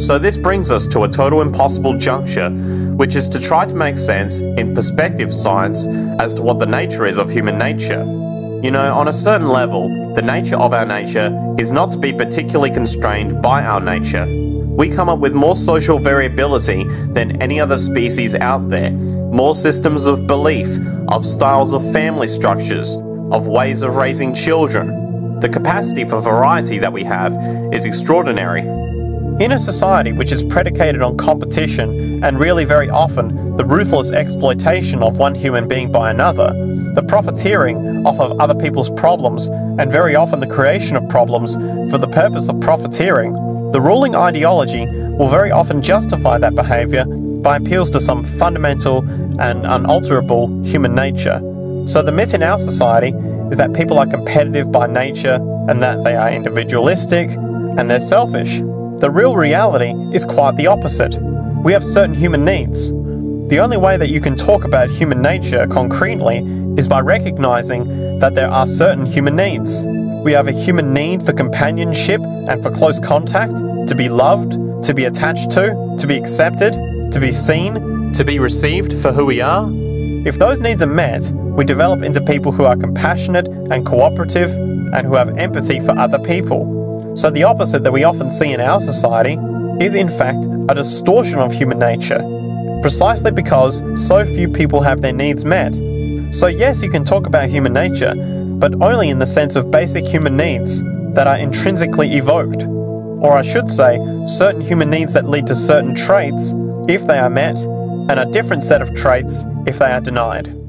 So this brings us to a total impossible juncture, which is to try to make sense in perspective science as to what the nature is of human nature. You know, on a certain level, the nature of our nature is not to be particularly constrained by our nature. We come up with more social variability than any other species out there, more systems of belief, of styles of family structures, of ways of raising children. The capacity for variety that we have is extraordinary. In a society which is predicated on competition and really very often the ruthless exploitation of one human being by another, the profiteering off of other people's problems and very often the creation of problems for the purpose of profiteering, the ruling ideology will very often justify that behaviour by appeals to some fundamental and unalterable human nature. So the myth in our society is that people are competitive by nature and that they are individualistic and they're selfish. The real reality is quite the opposite. We have certain human needs. The only way that you can talk about human nature concretely is by recognizing that there are certain human needs. We have a human need for companionship and for close contact, to be loved, to be attached to be accepted, to be seen, to be received for who we are. If those needs are met, we develop into people who are compassionate and cooperative and who have empathy for other people. So the opposite that we often see in our society is in fact a distortion of human nature, precisely because so few people have their needs met. So yes, you can talk about human nature, but only in the sense of basic human needs that are intrinsically evoked. Or I should say, certain human needs that lead to certain traits if they are met, and a different set of traits if they are denied.